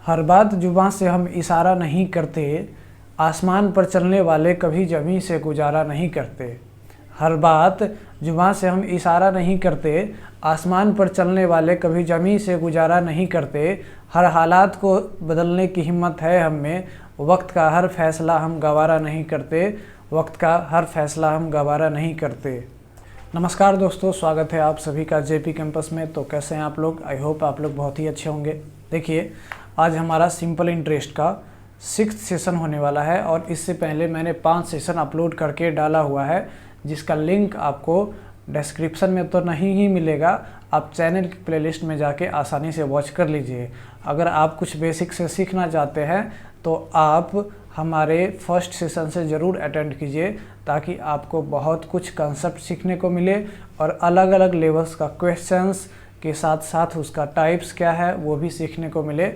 हर बात जुबां से हम इशारा नहीं करते, आसमान पर चलने वाले कभी ज़मीं से गुजारा नहीं करते। हर बात जुबां से हम इशारा नहीं करते, आसमान पर चलने वाले कभी ज़मीं से गुजारा नहीं करते। हर हालात को बदलने की हिम्मत है हम में, वक्त का हर फैसला हम गवारा नहीं करते, वक्त का हर फैसला हम गवारा नहीं करते। नमस्कार दोस्तों, स्वागत है आप सभी का जेपी कैंपस में। तो कैसे हैं आप लोग? आई होप आप लोग बहुत ही अच्छे होंगे। देखिए, आज हमारा सिंपल इंटरेस्ट का 6th सेशन होने वाला है और इससे पहले मैंने 5 सेशन अपलोड करके डाला हुआ है, जिसका लिंक आपको डिस्क्रिप्शन में तो नहीं ही मिलेगा, आप चैनल की प्लेलिस्ट में जाके आसानी से वॉच कर लीजिए। अगर आप कुछ बेसिक से सीखना चाहते हैं तो आप हमारे फर्स्ट सेशन से ज़रूर अटेंड कीजिए, ताकि आपको बहुत कुछ कंसेप्ट सीखने को मिले और अलग अलग लेवल्स का क्वेश्चंस के साथ साथ उसका टाइप्स क्या है वो भी सीखने को मिले।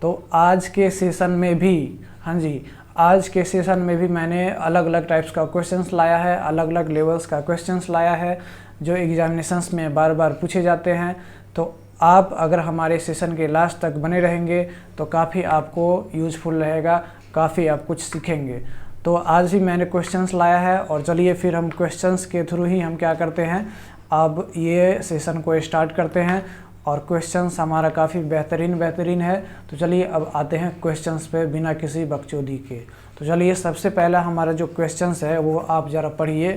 तो आज के सेशन में भी, हाँ जी, आज के सेशन में भी मैंने अलग अलग टाइप्स का क्वेश्चंस लाया है, अलग अलग लेवल्स का क्वेश्चंस लाया है जो एग्जामिनेशंस में बार बार पूछे जाते हैं। तो आप अगर हमारे सेशन के लास्ट तक बने रहेंगे तो काफ़ी आपको यूज़फुल रहेगा, काफ़ी आप कुछ सीखेंगे। तो आज भी मैंने क्वेश्चंस लाया है और चलिए फिर हम क्वेश्चंस के थ्रू ही हम क्या करते हैं, अब ये सेशन को स्टार्ट करते हैं। और क्वेश्चंस हमारा काफ़ी बेहतरीन है। तो चलिए अब आते हैं क्वेश्चंस पे बिना किसी बकचोदी के। तो चलिए सबसे पहला हमारा जो क्वेश्चंस है वो आप ज़रा पढ़िए।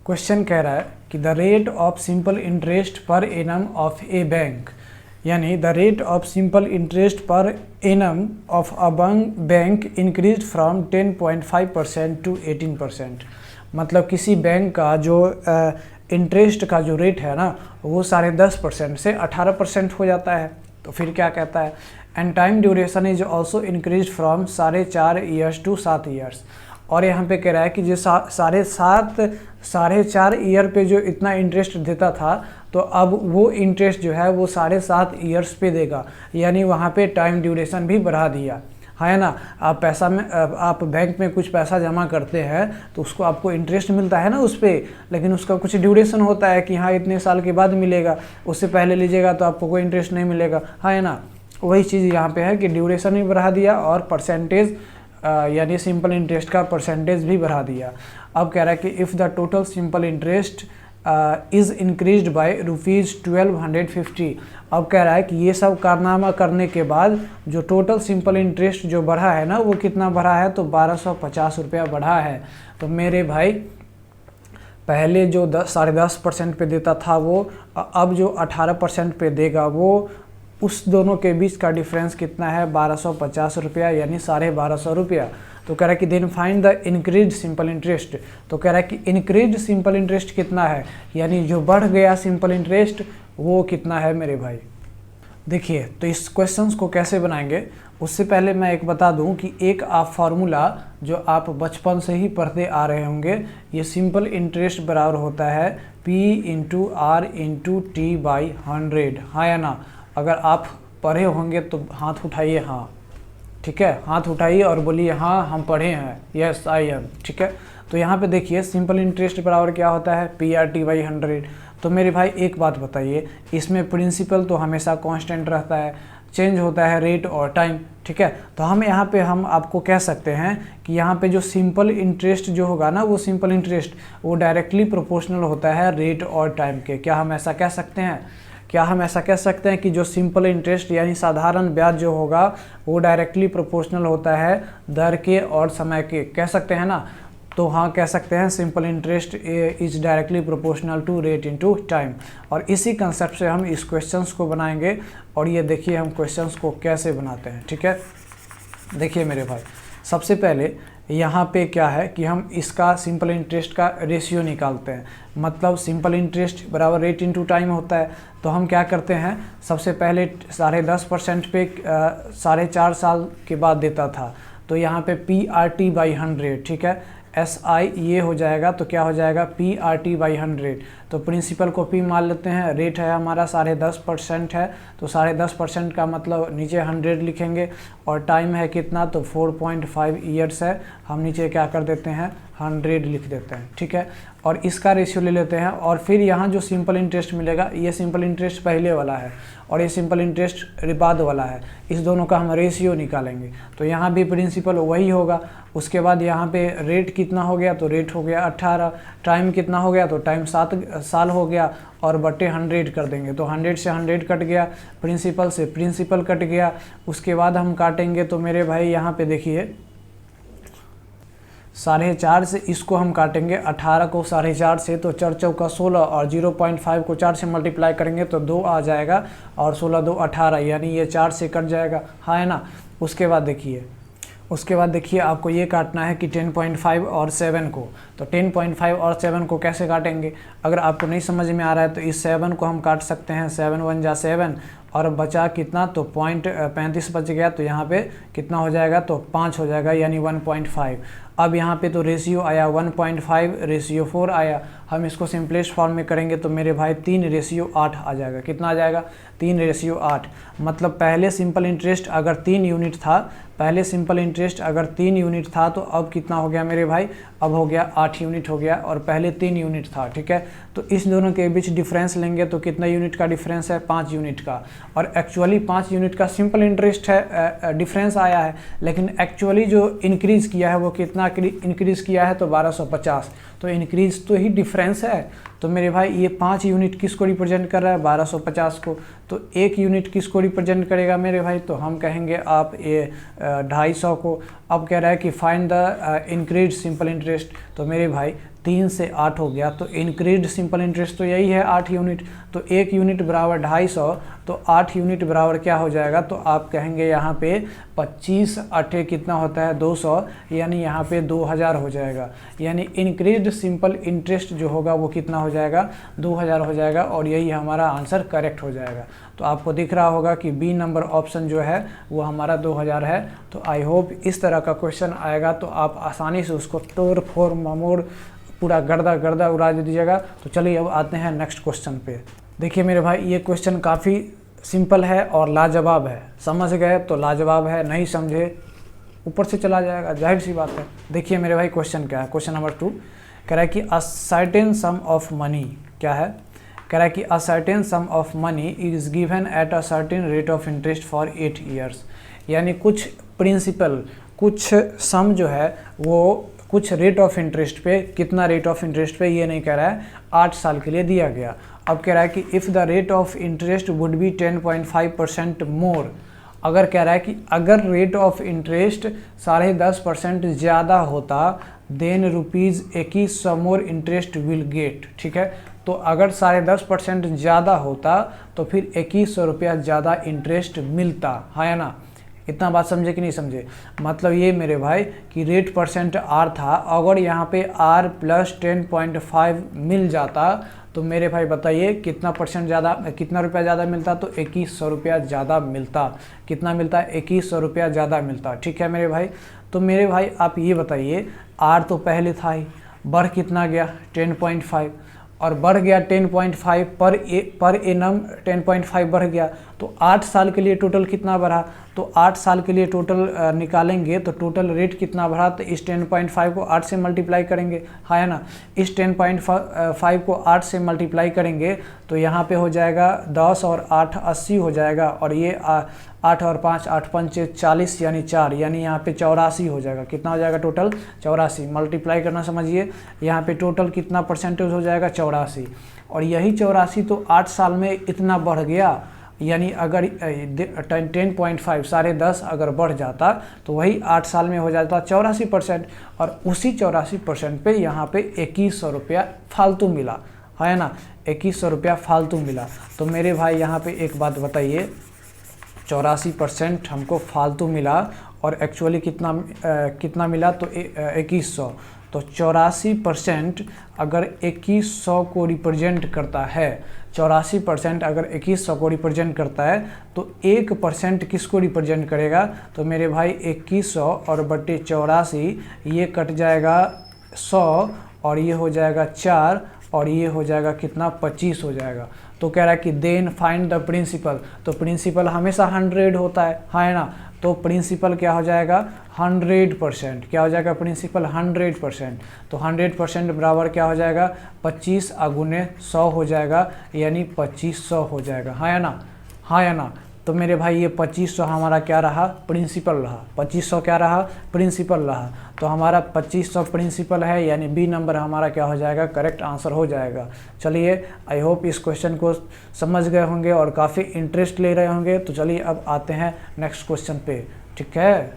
क्वेश्चन कह रहा है कि the rate of simple interest per annum of a bank, यानी the rate of simple interest per annum of a bank increase from 10.5% to 18%। मतलब किसी बैंक का जो इंटरेस्ट का जो रेट है ना वो 10.5% से 18% हो जाता है। तो फिर क्या कहता है, and time duration is also increase from 4.5 years to 7 years. और यहाँ पे कह रहा है कि जो 4.5 ईयर पे जो इतना इंटरेस्ट देता था, तो अब वो इंटरेस्ट जो है वो 7.5 ईयर्स पे देगा, यानी वहाँ पे टाइम ड्यूरेशन भी बढ़ा दिया है ना। आप पैसा में आप बैंक में कुछ पैसा जमा करते हैं तो उसको आपको इंटरेस्ट मिलता है ना उस पर, लेकिन उसका कुछ ड्यूरेशन होता है कि हाँ इतने साल के बाद मिलेगा, उससे पहले लीजिएगा तो आपको कोई इंटरेस्ट नहीं मिलेगा, है ना। वही चीज़ यहाँ पे है कि ड्यूरेशन भी बढ़ा दिया और परसेंटेज यानी सिंपल इंटरेस्ट का परसेंटेज भी बढ़ा दिया। अब कह रहा है कि if the total simple interest is increased by ₹1250। अब कह रहा है कि ये सब कारनामा करने के बाद जो टोटल सिंपल इंटरेस्ट जो बढ़ा है ना वो कितना बढ़ा है, तो 1250 रुपया बढ़ा है। तो मेरे भाई पहले जो 10.5% पे देता था वो अब जो 18% पे देगा, वो उस दोनों के बीच का डिफरेंस कितना है, 1250 रुपया, यानी 1250 रुपया। तो कह रहा है कि then find the increase simple interest. तो कह रहा है कि इंक्रीज सिंपल इंटरेस्ट कितना है, यानी जो बढ़ गया सिंपल इंटरेस्ट वो कितना है मेरे भाई। देखिए, तो इस क्वेश्चंस को कैसे बनाएंगे उससे पहले मैं एक बता दूं कि एक आप फार्मूला जो आप बचपन से ही पढ़ते आ रहे होंगे, ये सिंपल इंटरेस्ट बराबर होता है P × R × T/100, हाँ या ना। अगर आप पढ़े होंगे तो हाथ उठाइए, हाँ ठीक है, हाथ उठाइए और बोलिए हाँ हम पढ़े हैं, यस आई एम, ठीक है। तो यहाँ पे देखिए सिंपल इंटरेस्ट बराबर क्या होता है, PRT/100। तो मेरे भाई एक बात बताइए, इसमें प्रिंसिपल तो हमेशा कांस्टेंट रहता है, चेंज होता है रेट और टाइम, ठीक है। तो हम यहाँ पे हम आपको कह सकते हैं कि यहाँ पे जो सिंपल इंटरेस्ट जो होगा ना, वो सिंपल इंटरेस्ट वो डायरेक्टली प्रोपोर्शनल होता है रेट और टाइम के। क्या हम ऐसा कह सकते हैं? क्या हम ऐसा कह सकते हैं कि जो सिंपल इंटरेस्ट यानी साधारण ब्याज जो होगा वो डायरेक्टली प्रोपोर्शनल होता है दर के और समय के? कह सकते हैं ना। तो हाँ कह सकते हैं, simple interest is directly proportional to rate into time. और इसी कंसेप्ट से हम इस क्वेश्चंस को बनाएंगे। और ये देखिए हम क्वेश्चंस को कैसे बनाते हैं, ठीक है। देखिए मेरे भाई, सबसे पहले यहाँ पे क्या है कि हम इसका सिंपल इंटरेस्ट का रेशियो निकालते हैं। मतलब सिंपल इंटरेस्ट बराबर रेट इनटू टाइम होता है। तो हम क्या करते हैं, सबसे पहले 10.5% पे 4.5 साल के बाद देता था, तो यहाँ पे PRT/100, ठीक है। SI ये हो जाएगा, तो क्या हो जाएगा, PRT/100। तो प्रिंसिपल को P मान लेते हैं। रेट है हमारा 10.5% है, तो 10.5% का मतलब नीचे 100 लिखेंगे, और टाइम है कितना, तो 4.5 ईयर्स है। हम नीचे क्या कर देते हैं, 100 लिख देते हैं, ठीक है। और इसका रेशियो ले लेते हैं, और फिर यहाँ जो सिंपल इंटरेस्ट मिलेगा, ये सिंपल इंटरेस्ट पहले वाला है और ये सिंपल इंटरेस्ट बाद वाला है, इस दोनों का हम रेशियो निकालेंगे। तो यहाँ भी प्रिंसिपल वही होगा। उसके बाद यहाँ पे रेट कितना हो गया, तो रेट हो गया 18। टाइम कितना हो गया, तो टाइम 7 साल हो गया, और बटे 100 कर देंगे, तो 100 से 100 कट गया, प्रिंसिपल से प्रिंसिपल कट गया। उसके बाद हम काटेंगे, तो मेरे भाई यहाँ पे देखिए 4.5 से इसको हम काटेंगे, 18 को 4.5 से, तो 4 चौका 16, और 0.5 को 4 से मल्टीप्लाई करेंगे तो 2 आ जाएगा, और 16 2 18, यानी ये 4 से कट जाएगा, हाँ है ना। उसके बाद देखिए आपको ये काटना है कि 10.5 और 7 को, तो 10.5 और 7 को कैसे काटेंगे। अगर आपको नहीं समझ में आ रहा है तो इस 7 को हम काट सकते हैं, 7 1 जा 7, और बचा कितना, तो 0.35 बच गया, तो यहाँ पे कितना हो जाएगा, तो 5 हो जाएगा, यानी 1.5। अब यहाँ पे तो रेशियो आया 1.5 रेशियो 4 आया। हम इसको सिंपलेस्ट फॉर्म में करेंगे तो मेरे भाई 3:8 आ जाएगा। कितना आ जाएगा, 3:8। मतलब पहले सिंपल इंटरेस्ट अगर 3 यूनिट था, तो अब कितना हो गया मेरे भाई, अब हो गया 8 यूनिट हो गया, और पहले 3 यूनिट था, ठीक है। तो इस दोनों के बीच डिफरेंस लेंगे तो कितना यूनिट का डिफरेंस है, 5 यूनिट का। और एक्चुअली 5 यूनिट का सिंपल इंटरेस्ट है, डिफरेंस आया है, लेकिन एक्चुअली जो इंक्रीज़ किया है वो कितना इंक्रीज़ किया है, तो 1250। तो इंक्रीज़ तो ही डिफरेंस है। तो मेरे भाई ये 5 यूनिट किसको रिप्रेजेंट कर रहा है, 1250 को। तो 1 यूनिट किसको रिप्रेजेंट करेगा मेरे भाई, तो हम कहेंगे आप ये 250 को। अब कह रहा है कि find the increase simple interest, तो मेरे भाई 3 से 8 हो गया, तो इंक्रीज सिंपल इंटरेस्ट तो यही है 8 यूनिट। तो 1 यूनिट बराबर 250, तो 8 यूनिट बराबर क्या हो जाएगा, तो आप कहेंगे यहाँ पे 25 8 कितना होता है, 200, यानी यहाँ पे 2000 हो जाएगा। यानी इंक्रीज सिंपल इंटरेस्ट जो होगा वो कितना हो जाएगा, 2000 हो जाएगा, और यही हमारा आंसर करेक्ट हो जाएगा। तो आपको दिख रहा होगा कि बी नंबर ऑप्शन जो है वो हमारा 2000 है। तो आई होप इस तरह का क्वेश्चन आएगा तो आप आसानी से उसको तोड़ फोड़ ममोड़ पूरा गर्दा उड़ा दीजिएगा। तो चलिए अब आते हैं नेक्स्ट क्वेश्चन पे। देखिए मेरे भाई ये क्वेश्चन काफ़ी सिंपल है और लाजवाब है। समझ गए तो लाजवाब है, नहीं समझे ऊपर से चला जाएगा, जाहिर सी बात है। देखिए मेरे भाई क्वेश्चन क्या है, क्वेश्चन नंबर 2 कह रहा है कि a certain some of money, क्या है, कह रहा है कि a certain some of money is given at a certain rate of interest for 8 years. यानी कुछ प्रिंसिपल, कुछ सम जो है वो कुछ रेट ऑफ इंटरेस्ट पे, कितना रेट ऑफ इंटरेस्ट पे ये नहीं कह रहा है, 8 साल के लिए दिया गया। अब कह रहा है कि if the rate of interest would be 10.5% मोर। अगर कह रहा है कि अगर रेट ऑफ इंटरेस्ट 10.5% ज़्यादा होता then ₹2100 more interest will get. ठीक है, तो अगर 10.5% ज़्यादा होता तो फिर 2100 रुपया ज़्यादा इंटरेस्ट मिलता है ना। इतना बात समझे कि नहीं समझे। मतलब ये मेरे भाई कि रेट परसेंट आर था, अगर यहाँ पे आर प्लस 10.5 मिल जाता तो मेरे भाई बताइए कितना परसेंट ज़्यादा, कितना रुपया ज़्यादा मिलता, तो 2100 रुपया ज़्यादा मिलता। कितना मिलता है, 2100 रुपया ज़्यादा मिलता। ठीक है मेरे भाई। तो मेरे भाई आप ये बताइए, आर तो पहले था ही, बढ़ कितना गया 10.5, और बढ़ गया 10.5 पर एनम 10.5 बढ़ गया, तो 8 साल के लिए टोटल कितना बढ़ा, तो 8 साल के लिए टोटल निकालेंगे तो टोटल रेट कितना बढ़ा, तो इस 10.5 को 8 से मल्टीप्लाई करेंगे, है ना। इस 10.5 को 8 से मल्टीप्लाई करेंगे तो यहाँ पे हो जाएगा 10 और 8 80 हो जाएगा, और ये 8 और 5 8 5 40 यानी 4, यानी यहाँ पे 84 हो जाएगा। कितना हो जाएगा टोटल, 84। मल्टीप्लाई करना समझिए, यहाँ पे टोटल कितना परसेंटेज हो जाएगा, 84। और यही 84 तो 8 साल में इतना बढ़ गया, यानी अगर 10.5 10.5 अगर बढ़ जाता तो वही 8 साल में हो जाता 84%, और उसी 84% पे यहाँ पे 2100 रुपया फालतू मिला, है ना। 2100 रुपया फालतू मिला। तो मेरे भाई यहाँ पे एक बात बताइए, 84% हमको फालतू मिला और एक्चुअली कितना मिला, तो 2100। तो 84% अगर 2100 को रिप्रेजेंट करता है, 84% अगर 2100 को रिप्रेजेंट करता है तो 1% किसको रिप्रेजेंट करेगा, तो मेरे भाई 2100 और बटे 84, ये कट जाएगा 100 और ये हो जाएगा 4, और ये हो जाएगा कितना 25 हो जाएगा। तो कह रहा है कि देन फाइंड द प्रिंसिपल, तो प्रिंसिपल हमेशा 100 होता है ना, तो प्रिंसिपल क्या हो जाएगा 100%, क्या हो जाएगा प्रिंसिपल 100%। तो 100% बराबर क्या हो जाएगा 25 × 100 हो जाएगा, यानी 2500 हो जाएगा, हाँ या ना। तो मेरे भाई ये 2500 हमारा क्या रहा प्रिंसिपल रहा, 2500 क्या रहा प्रिंसिपल रहा। तो हमारा 2500 प्रिंसिपल है, यानी बी नंबर हमारा क्या हो जाएगा करेक्ट आंसर हो जाएगा। चलिए आई होप इस क्वेश्चन को समझ गए होंगे और काफ़ी इंटरेस्ट ले रहे होंगे। तो चलिए अब आते हैं नेक्स्ट क्वेश्चन पे, ठीक है।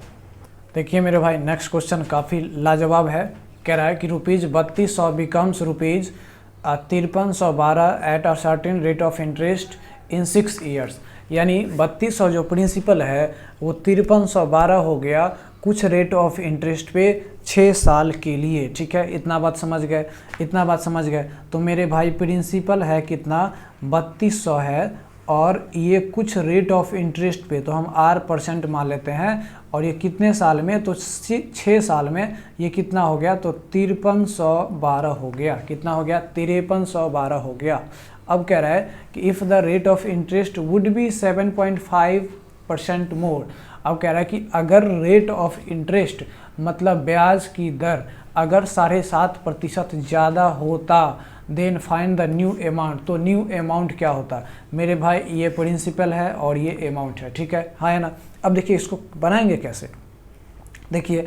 देखिए मेरे भाई नेक्स्ट क्वेश्चन काफ़ी लाजवाब है। कह रहा है कि ₹3200 becomes ₹5312 eight a certain rate of interest in 6 years, यानी 3200 जो प्रिंसिपल है वो 5312 हो गया कुछ रेट ऑफ इंटरेस्ट पे 6 साल के लिए, ठीक है। इतना बात समझ गए, तो मेरे भाई प्रिंसिपल है कितना 3200 है, और ये कुछ रेट ऑफ इंटरेस्ट पे तो हम R% मान लेते हैं, और ये कितने साल में, तो 6 साल में ये कितना हो गया, तो 5312 हो गया। कितना हो गया 5312 हो गया। अब कह रहा है कि if the rate of interest would be 7.5% मोर। अब कह रहा है कि अगर रेट ऑफ इंटरेस्ट मतलब ब्याज की दर अगर 7.5% ज़्यादा होता, then find the new amount. तो न्यू अमाउंट क्या होता मेरे भाई, ये प्रिंसिपल है और ये अमाउंट है, ठीक है, हाँ है ना। अब देखिए इसको बनाएंगे कैसे। देखिए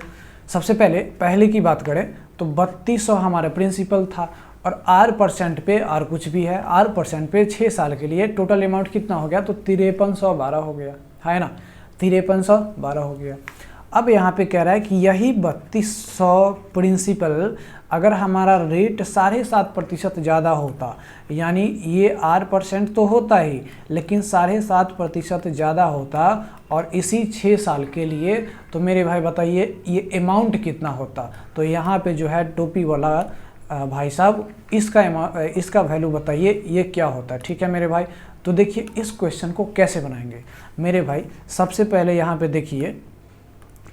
सबसे पहले की बात करें तो 3200 हमारा प्रिंसिपल था, और R% पे R कुछ भी है, R% पे 6 साल के लिए टोटल अमाउंट कितना हो गया, तो 5312 हो गया, है ना, 5312 हो गया। अब यहाँ पे कह रहा है कि यही 3200 प्रिंसिपल अगर हमारा रेट 7.5% ज़्यादा होता, यानी ये R% तो होता ही, लेकिन 7.5% ज़्यादा होता और इसी 6 साल के लिए, तो मेरे भाई बताइए ये अमाउंट कितना होता। तो यहाँ पे जो है टोपी वाला भाई साहब इसका वैल्यू बताइए ये क्या होता है, ठीक है मेरे भाई। तो देखिए इस क्वेश्चन को कैसे बनाएंगे मेरे भाई। सबसे पहले यहाँ पे देखिए,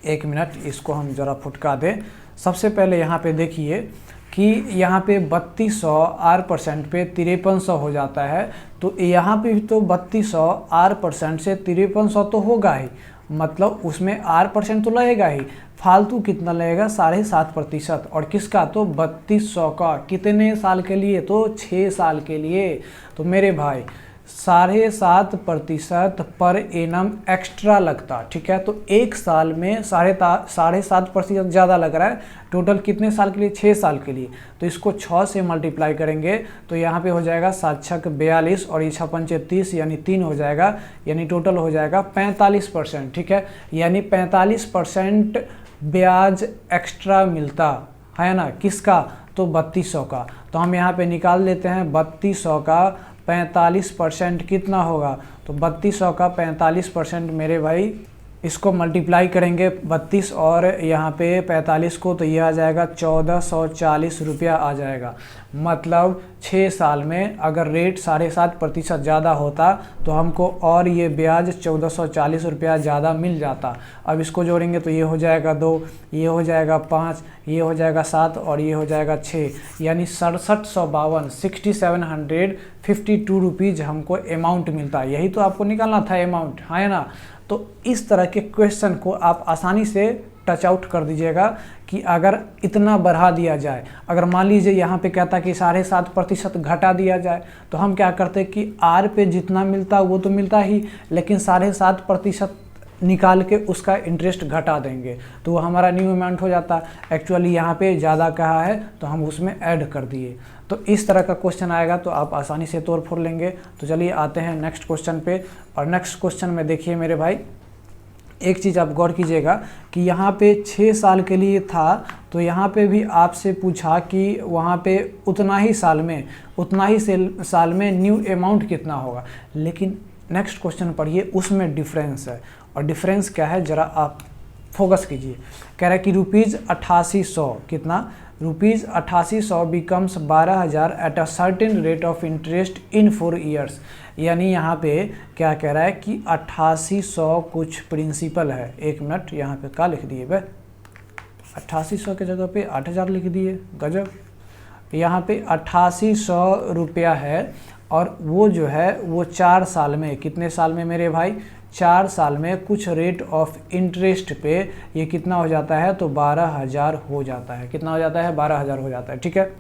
एक मिनट इसको हम ज़रा फुटका दें। सबसे पहले यहाँ पे देखिए कि यहाँ पे 3200 R% पे 5300 हो जाता है, तो यहाँ पे भी तो 3200 R% से 5300 तो होगा ही, मतलब उसमें R% तो लगेगा ही, फालतू कितना लगेगा 7.5%, और किसका, तो 3200 का, कितने साल के लिए, तो 6 साल के लिए। तो मेरे भाई 7.5% पर एनम एक्स्ट्रा लगता, ठीक है। तो एक साल में 7.5% ज़्यादा लग रहा है, टोटल कितने साल के लिए, 6 साल के लिए। तो इसको 6 से मल्टीप्लाई करेंगे तो यहाँ पे हो जाएगा 7 × 42 और ये 6 × 5 = 30, यानी 3 हो जाएगा, यानी टोटल हो जाएगा 45%, ठीक है। यानी 45% ब्याज एक्स्ट्रा मिलता है ना, किसका, तो 3200 का। तो हम यहाँ पे निकाल लेते हैं 3200 का 45% कितना होगा, तो 3200 का 45% मेरे भाई, इसको मल्टीप्लाई करेंगे 32 और यहाँ पे 45 को, तो ये आ जाएगा 1440 रुपया आ जाएगा। मतलब 6 साल में अगर रेट 7.5% ज़्यादा होता तो हमको और ये ब्याज 1440 रुपया ज़्यादा मिल जाता। अब इसको जोड़ेंगे तो ये हो जाएगा 2, ये हो जाएगा 5, ये हो जाएगा 7 और ये हो जाएगा 6, यानी 6752 रुपीज़ हमको अमाउंट मिलता है। यही तो आपको निकालना था अमाउंट, है ना। तो इस तरह के क्वेश्चन को आप आसानी से टच आउट कर दीजिएगा कि अगर इतना बढ़ा दिया जाए, अगर मान लीजिए यहाँ पे कहता कि 7.5% घटा दिया जाए, तो हम क्या करते कि R पे जितना मिलता वो तो मिलता ही, लेकिन 7.5% निकाल के उसका इंटरेस्ट घटा देंगे, तो वो हमारा न्यू अमाउंट हो जाता। एक्चुअली यहाँ पे ज़्यादा कहा है तो हम उसमें ऐड कर दिए। तो इस तरह का क्वेश्चन आएगा तो आप आसानी से तोड़ फोड़ लेंगे। तो चलिए आते हैं नेक्स्ट क्वेश्चन पे। और नेक्स्ट क्वेश्चन में देखिए मेरे भाई, एक चीज़ आप गौर कीजिएगा कि यहाँ पे 6 साल के लिए था, तो यहाँ पे भी आपसे पूछा कि वहाँ पे उतना ही साल में न्यू अमाउंट कितना होगा, लेकिन नेक्स्ट क्वेश्चन पढ़िए उसमें डिफरेंस है। और डिफरेंस क्या है ज़रा आप फोकस कीजिए। कह रहा है कि ₹8800 कितना, ₹8800 becomes 12,000 eight a certain rate of interest in 4 years. यानी यहाँ पे क्या कह रहा है कि 8800 कुछ प्रिंसिपल है। एक मिनट, यहाँ पे क्या लिख दिए बे, 8800 के जगह पे 8000 लिख दिए, गजब। यहाँ पे 8800 रुपया है, और वो जो है वो 4 साल में, कितने साल में मेरे भाई, 4 साल में कुछ रेट ऑफ इंटरेस्ट पे ये कितना हो जाता है, तो 12,000 हो जाता है। कितना हो जाता है, 12,000 हो जाता है, ठीक है।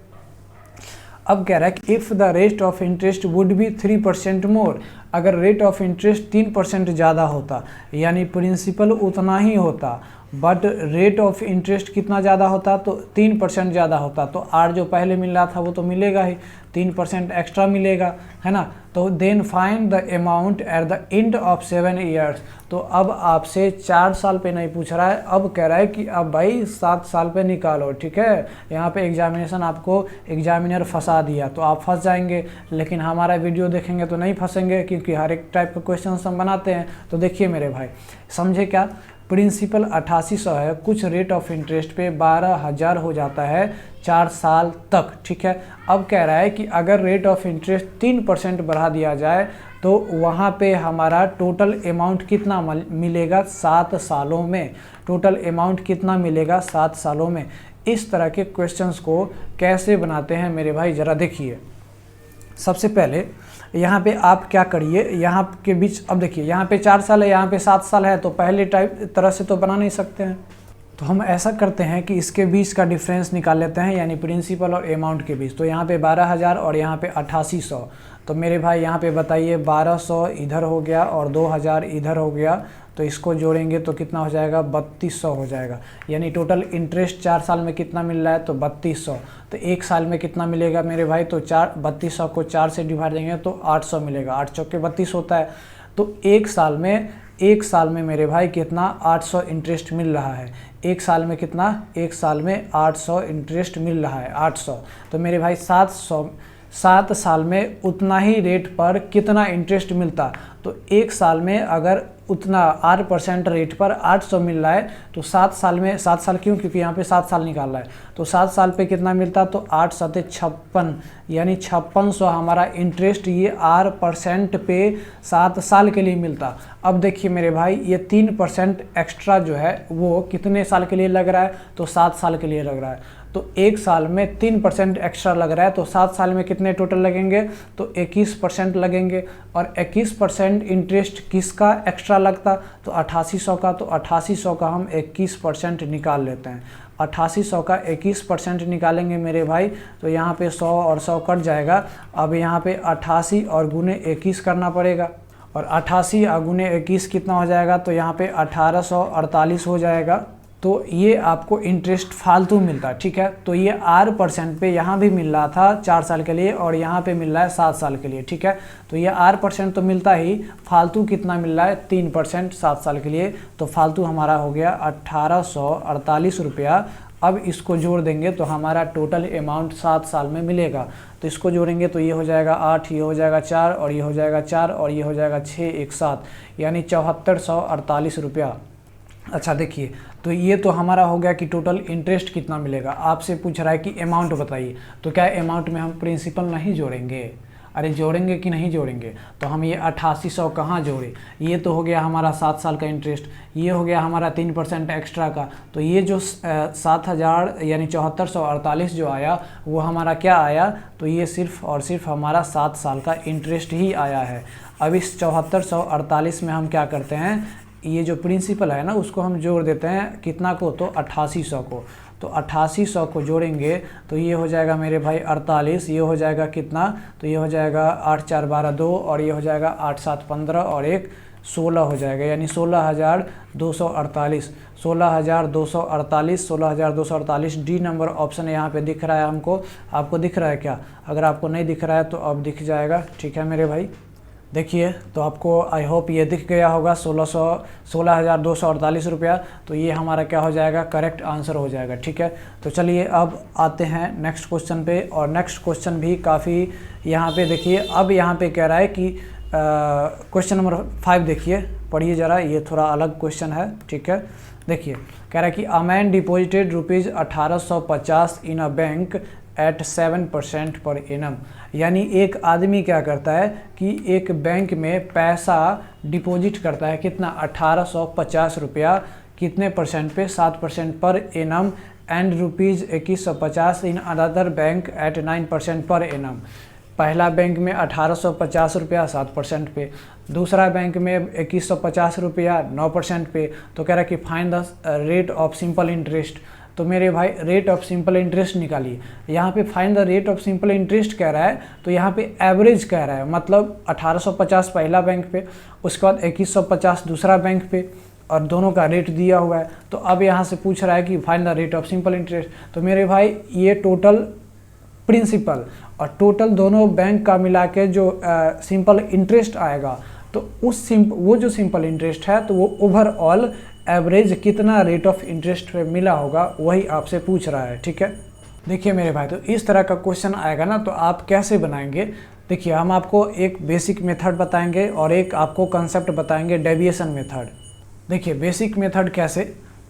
अब कह रहा है कि if the rate of interest would be 3% मोर, अगर रेट ऑफ इंटरेस्ट 3% ज़्यादा होता, यानी प्रिंसिपल उतना ही होता, बट रेट ऑफ इंटरेस्ट कितना ज़्यादा होता, तो 3% ज़्यादा होता, तो आर जो पहले मिल रहा था वो तो मिलेगा ही, 3% एक्स्ट्रा मिलेगा, है ना। तो then find the amount at the end of 7 years. तो अब आपसे 4 साल पे नहीं पूछ रहा है, अब कह रहा है कि अब भाई 7 साल पे निकालो, ठीक है। यहाँ पे एग्जामिनेशन आपको एग्जामिनर फंसा दिया तो आप फंस जाएंगे, लेकिन हमारा वीडियो देखेंगे तो नहीं फंसेंगे, क्योंकि हर एक टाइप का क्वेश्चन हम बनाते हैं। तो देखिए मेरे भाई, समझे क्या, प्रिंसिपल 8800 है, कुछ रेट ऑफ इंटरेस्ट पे 12,000 हो जाता है 4 साल तक, ठीक है। अब कह रहा है कि अगर रेट ऑफ इंटरेस्ट 3% बढ़ा दिया जाए तो वहाँ पे हमारा टोटल अमाउंट कितना मिलेगा 7 सालों में, टोटल अमाउंट कितना मिलेगा 7 सालों में। इस तरह के क्वेश्चंस को कैसे बनाते हैं मेरे भाई, ज़रा देखिए। सबसे पहले यहाँ पे आप क्या करिए, यहाँ के बीच, अब देखिए यहाँ पे 4 साल है, यहाँ पे 7 साल है, तो पहले तरह से तो बना नहीं सकते हैं। तो हम ऐसा करते हैं कि इसके बीच का डिफरेंस निकाल लेते हैं, यानी प्रिंसिपल और अमाउंट के बीच। तो यहाँ पे 12,000 और यहाँ पे 8800, तो मेरे भाई यहाँ पे बताइए 1200 इधर हो गया और 2000 इधर हो गया, तो इसको जोड़ेंगे तो कितना हो जाएगा, 3200 हो जाएगा। यानी टोटल इंटरेस्ट 4 साल में कितना मिल रहा है, तो 3200। तो 1 साल में कितना मिलेगा मेरे भाई, तो 3200 को 4 से डिवाइड देंगे तो 800 मिलेगा, 8 चौके 32 होता है। तो 1 साल में मेरे भाई कितना, 800 इंटरेस्ट मिल रहा है। 1 साल में कितना, 1 साल में 800 इंटरेस्ट मिल रहा है, 800। तो मेरे भाई 7 साल में उतना ही रेट पर कितना इंटरेस्ट मिलता, तो 1 साल में अगर उतना 8% रेट पर 800 मिल रहा है, तो 7 साल में, 7 साल क्यों, क्योंकि यहाँ पे 7 साल निकाल रहा है, तो 7 साल पे कितना मिलता, तो 8 7 56, यानी 5600 हमारा इंटरेस्ट ये 8% पे 7 साल के लिए मिलता। अब देखिए मेरे भाई, ये 3% एक्स्ट्रा जो है वो कितने साल के लिए लग रहा है, तो 7 साल के लिए लग रहा है। तो 1 साल में 3% एक्स्ट्रा लग रहा है, तो 7 साल में कितने टोटल लगेंगे, तो 21% लगेंगे। और 21% इंटरेस्ट किसका एक्स्ट्रा लगता, तो 8800 का, तो 8800 का हम 21% निकाल लेते हैं। 8800 का 21% निकालेंगे मेरे भाई, तो यहाँ पे 100 और 100 कट जाएगा। अब यहाँ पे 88 और गुने 21 करना पड़ेगा, और 88 और गुने 21 कितना हो जाएगा, तो यहाँ पे 1848 हो जाएगा। तो ये आपको इंटरेस्ट फालतू मिलता, ठीक है। तो ये 8% पे यहाँ भी मिल रहा था 4 साल के लिए, और यहाँ पे मिल रहा है 7 साल के लिए, ठीक है। तो ये 8% तो मिलता ही, फालतू कितना मिल रहा है, 3% 7 साल के लिए। तो फालतू हमारा हो गया 1848 रुपया। अब इसको जोड़ देंगे तो हमारा टोटल अमाउंट 7 साल में मिलेगा। तो इसको जोड़ेंगे तो ये हो जाएगा 8, ये हो जाएगा 4, और ये हो जाएगा 4, और ये हो जाएगा 6, 1 7, यानी 7448 रुपया। अच्छा देखिए, तो ये तो हमारा हो गया कि टोटल इंटरेस्ट कितना मिलेगा। आपसे पूछ रहा है कि अमाउंट बताइए, तो क्या अमाउंट में हम प्रिंसिपल नहीं जोड़ेंगे? अरे जोड़ेंगे कि नहीं जोड़ेंगे? तो हम ये 8800 कहाँ जोड़े, ये तो हो गया हमारा 7 साल का इंटरेस्ट, ये हो गया हमारा 3% एक्स्ट्रा का। तो ये जो 7000 यानी 7448 जो आया वो हमारा क्या आया, तो ये सिर्फ और सिर्फ हमारा 7 साल का इंटरेस्ट ही आया है। अब इस 7448 में हम क्या करते हैं, ये जो प्रिंसिपल है ना उसको हम जोड़ देते हैं, कितना को, तो 8800 को। तो 8800 को जोड़ेंगे तो ये हो जाएगा मेरे भाई 48, ये हो जाएगा कितना, तो ये हो जाएगा 8 4 12 2, और ये हो जाएगा 8 7 15 और 1 16 हो जाएगा, यानी 16,248, 16,248, 16,248 डी नंबर ऑप्शन यहाँ पे दिख रहा है हमको। आपको दिख रहा है क्या? अगर आपको नहीं दिख रहा है तो अब दिख जाएगा, ठीक है मेरे भाई। देखिए तो आपको आई होप ये दिख गया होगा 16,248 रुपया। तो ये हमारा क्या हो जाएगा, करेक्ट आंसर हो जाएगा, ठीक है। तो चलिए अब आते हैं नेक्स्ट क्वेश्चन पे, और नेक्स्ट क्वेश्चन भी काफ़ी यहाँ पे देखिए। अब यहाँ पे कह रहा है कि क्वेश्चन नंबर 5 देखिए, पढ़िए ज़रा, ये थोड़ा अलग क्वेश्चन है, ठीक है। देखिए कह रहा है कि a man deposited rupees 1850 in a bank at 7% per annum, यानी एक आदमी क्या करता है कि एक बैंक में पैसा डिपॉजिट करता है, कितना, 1850 रुपया, कितने परसेंट पे, 7% per annum and rupees 2150 in another bank at 9% per annum. पहला बैंक में 1850 रुपया 7% पे, दूसरा बैंक में 2150 रुपया 9% पे। तो कह रहा है कि find the rate of simple interest. तो मेरे भाई रेट ऑफ सिंपल इंटरेस्ट निकालिए। यहाँ पे find the rate of simple interest कह रहा है, तो यहाँ पे एवरेज कह रहा है, मतलब 1850 पहला बैंक पे, उसके बाद 2150 दूसरा बैंक पे, और दोनों का रेट दिया हुआ है। तो अब यहाँ से पूछ रहा है कि find the rate of simple interest. तो मेरे भाई ये टोटल प्रिंसिपल और टोटल दोनों बैंक का मिला के जो सिंपल इंटरेस्ट आएगा, तो वो जो सिंपल इंटरेस्ट है तो वो ओवरऑल एवरेज कितना रेट ऑफ इंटरेस्ट पे मिला होगा वही आपसे पूछ रहा है। ठीक है, देखिए मेरे भाई, तो इस तरह का क्वेश्चन आएगा ना, तो आप कैसे बनाएंगे। देखिए हम आपको एक बेसिक मेथड बताएंगे और एक आपको कंसेप्ट बताएंगे डेविएशन मेथड। देखिए बेसिक मेथड कैसे,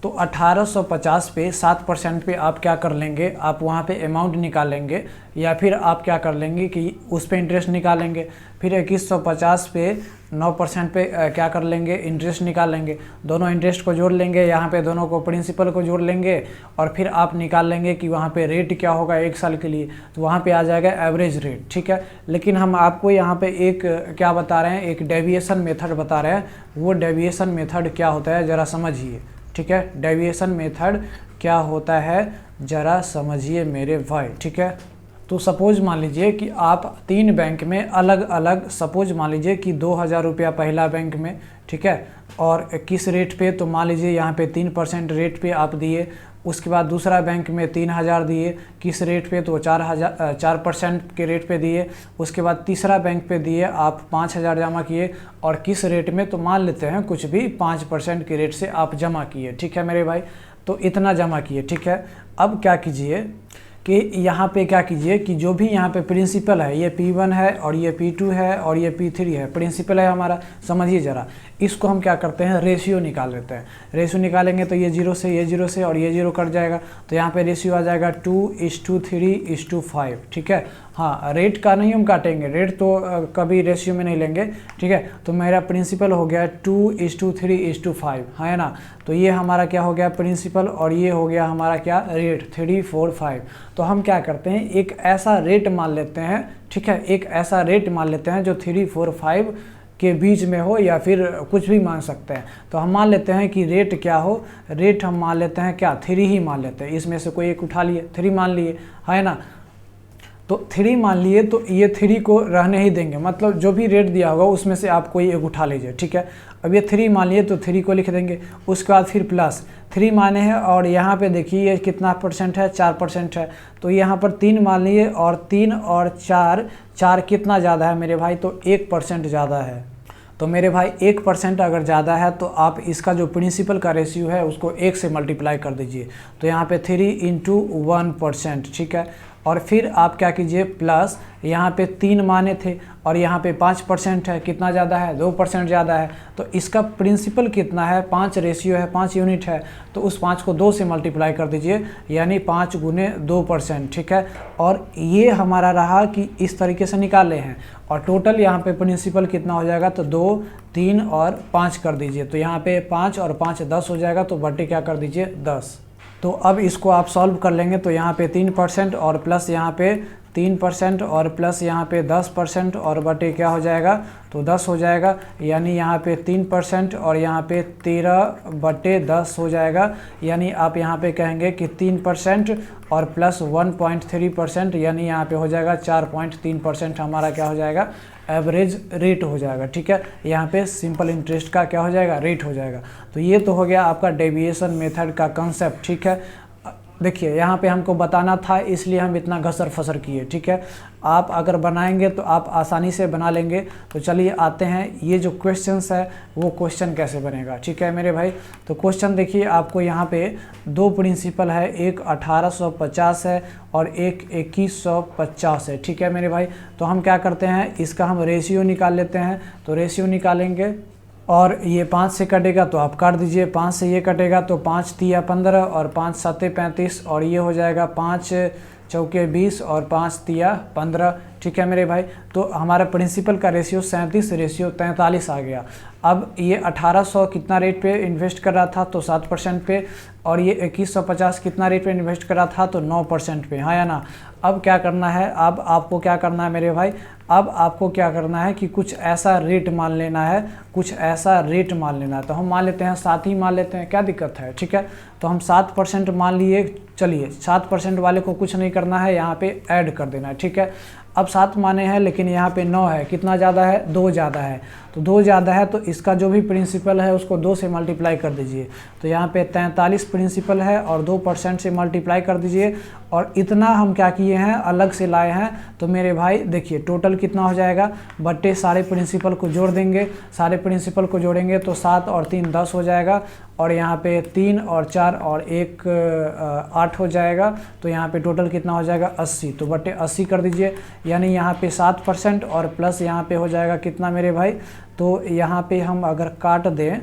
तो 1850 पे 7% पे आप क्या कर लेंगे, आप वहाँ पे अमाउंट निकालेंगे, या फिर आप क्या कर लेंगे कि उस पे इंटरेस्ट निकालेंगे। फिर 2150 पे 9% पे क्या कर लेंगे, इंटरेस्ट निकालेंगे। दोनों इंटरेस्ट को जोड़ लेंगे, यहाँ पे दोनों को प्रिंसिपल को जोड़ लेंगे, और फिर आप निकाल लेंगे कि वहाँ पे रेट क्या होगा 1 साल के लिए, तो वहाँ पे आ जाएगा एवरेज रेट। ठीक है, लेकिन हम आपको यहाँ पे एक क्या बता रहे हैं, एक डेविएशन मेथड बता रहे हैं। वो डेविएशन मेथड क्या होता है ज़रा समझिए। ठीक है, डेविएशन मेथड क्या होता है ज़रा समझिए मेरे भाई। ठीक है, तो सपोज मान लीजिए कि आप 3 बैंक में अलग अलग, सपोज मान लीजिए कि 2000 रुपया पहला बैंक में, ठीक है, और किस रेट पे, तो मान लीजिए यहाँ पे 3% रेट पे आप दिए। उसके बाद दूसरा बैंक में 3000 दिए, किस रेट पे, तो 4% के रेट पे दिए। उसके बाद तीसरा बैंक पे दिए आप 5000 जमा किए, और किस रेट में, तो मान लेते हैं कुछ भी 5% के रेट से आप जमा किए। ठीक है मेरे भाई, तो इतना जमा किए। ठीक है, अब क्या कीजिए कि यहाँ पे क्या कीजिए कि जो भी यहाँ पे प्रिंसिपल है, ये P1 है और ये P2 है और ये P3 है, प्रिंसिपल है हमारा। समझिए ज़रा, इसको हम क्या करते हैं, रेशियो निकाल लेते हैं। रेशियो निकालेंगे तो ये 0 से, ये 0 से, और ये 0 कट जाएगा, तो यहाँ पे रेशियो आ जाएगा 2:3:5। ठीक है, हाँ रेट का नहीं हम काटेंगे, रेट तो कभी रेशियो में नहीं लेंगे। ठीक है, तो मेरा प्रिंसिपल हो गया 2:3:5, है ना। तो ये हमारा क्या हो गया प्रिंसिपल, और ये हो गया हमारा क्या रेट 3, 4, 5। तो हम क्या करते हैं, एक ऐसा रेट मान लेते हैं। ठीक है, एक ऐसा रेट मान लेते हैं जो 3, 4, 5 के बीच में हो, या फिर कुछ भी मान सकते हैं। तो हम मान लेते हैं कि रेट क्या हो, रेट हम मान लेते हैं क्या 3 ही मान लेते हैं। इसमें से कोई एक उठा लिए, 3 मान लिए, है ना। तो 3 मान लिए, तो ये 3 को रहने ही देंगे, मतलब जो भी रेट दिया होगा उसमें से आप कोई एक उठा लीजिए। ठीक है, अब ये 3 मान लिए तो 3 को लिख देंगे। उसके बाद फिर प्लस 3 माने हैं, और यहाँ पे देखिए ये कितना परसेंट है, 4% है। तो यहाँ पर 3 मान लिए, और 3 और 4 कितना ज़्यादा है मेरे भाई, तो 1% ज़्यादा है। तो मेरे भाई 1% अगर ज़्यादा है तो आप इसका जो प्रिंसिपल का रेशियो है उसको 1 से मल्टीप्लाई कर दीजिए। तो यहाँ पे 3 × 1%। ठीक है, और फिर आप क्या कीजिए प्लस, यहाँ पे 3 माने थे और यहाँ पे 5% है, कितना ज़्यादा है, 2% ज़्यादा है। तो इसका प्रिंसिपल कितना है, 5 रेशियो है, 5 यूनिट है, तो उस 5 को 2 से मल्टीप्लाई कर दीजिए, यानी 5 × 2%। ठीक है, और ये हमारा रहा कि इस तरीके से निकाले हैं, और टोटल यहाँ पे प्रिंसिपल कितना हो जाएगा, तो 2, 3 और 5 कर दीजिए। तो यहाँ पे 5 और 5 10 हो जाएगा, तो बटे क्या कर दीजिए 10। तो अब इसको आप सॉल्व कर लेंगे, तो यहाँ पे 3% और प्लस यहाँ पे 3% और प्लस यहाँ पे 10% और बटे क्या हो जाएगा, तो 10 हो जाएगा, यानी यहाँ पे 3% और यहाँ पे 13/10 हो जाएगा। यानी आप यहाँ पे कहेंगे कि 3% और प्लस 1.3%, यानी यहाँ पे हो जाएगा 4.3% हमारा क्या हो जाएगा, एवरेज रेट हो जाएगा। ठीक है, यहाँ पे सिंपल इंटरेस्ट का क्या हो जाएगा, रेट हो जाएगा। तो ये तो हो गया आपका डेविएशन मेथड का कंसेप्ट। ठीक है, देखिए यहाँ पे हमको बताना था इसलिए हम इतना घसर फसर किए। ठीक है, आप अगर बनाएंगे तो आप आसानी से बना लेंगे। तो चलिए आते हैं, ये जो क्वेश्चंस है वो क्वेश्चन कैसे बनेगा। ठीक है मेरे भाई, तो क्वेश्चन देखिए, आपको यहाँ पे 2 प्रिंसिपल है, एक 1850 है और एक 2150 है। ठीक है मेरे भाई, तो हम क्या करते हैं, इसका हम रेशियो निकाल लेते हैं। तो रेशियो निकालेंगे, और ये 5 से कटेगा तो आप काट दीजिए, 5 से ये कटेगा तो 5 तिया 15 और 5 7 35, और ये हो जाएगा 5 चौके 20 और 5 तिया 15, ठीक है मेरे भाई। तो हमारा प्रिंसिपल का रेशियो 37:43 आ गया। अब ये 1800 कितना रेट पे इन्वेस्ट कर रहा था, तो 7% पे, और ये 2150 कितना रेट पे इन्वेस्ट कर रहा था, तो 9% पे, हाँ या ना। अब क्या करना है, अब आपको क्या करना है मेरे भाई, अब आपको क्या करना है कि कुछ ऐसा रेट मान लेना है, कुछ ऐसा रेट मान लेना है। तो हम मान लेते हैं 7 ही मान लेते हैं, क्या दिक्कत है, ठीक है। तो हम 7% मान लिए, चलिए 7% वाले को कुछ नहीं करना है, यहाँ पे ऐड कर देना है, ठीक है। अब 7 माने हैं लेकिन यहाँ पे 9 है, कितना ज़्यादा है, 2 ज़्यादा है। तो 2 ज़्यादा है तो इसका जो भी प्रिंसिपल है उसको 2 से मल्टीप्लाई कर दीजिए। तो यहाँ पे 43 प्रिंसिपल है और 2% से मल्टीप्लाई कर दीजिए। और इतना हम क्या किए हैं, अलग से लाए हैं। तो मेरे भाई देखिए टोटल कितना हो जाएगा, बट्टे सारे प्रिंसिपल को जोड़ देंगे, सारे प्रिंसिपल को जोड़ेंगे तो 7 और 3 10 हो जाएगा, और यहाँ पे 3 और 4 और 1 8 हो जाएगा। तो यहाँ पे टोटल कितना हो जाएगा, 80। तो बट्टे 80 कर दीजिए, यानी यहाँ पे 7% और प्लस यहाँ पे हो जाएगा कितना मेरे भाई, तो यहाँ पे हम अगर काट दें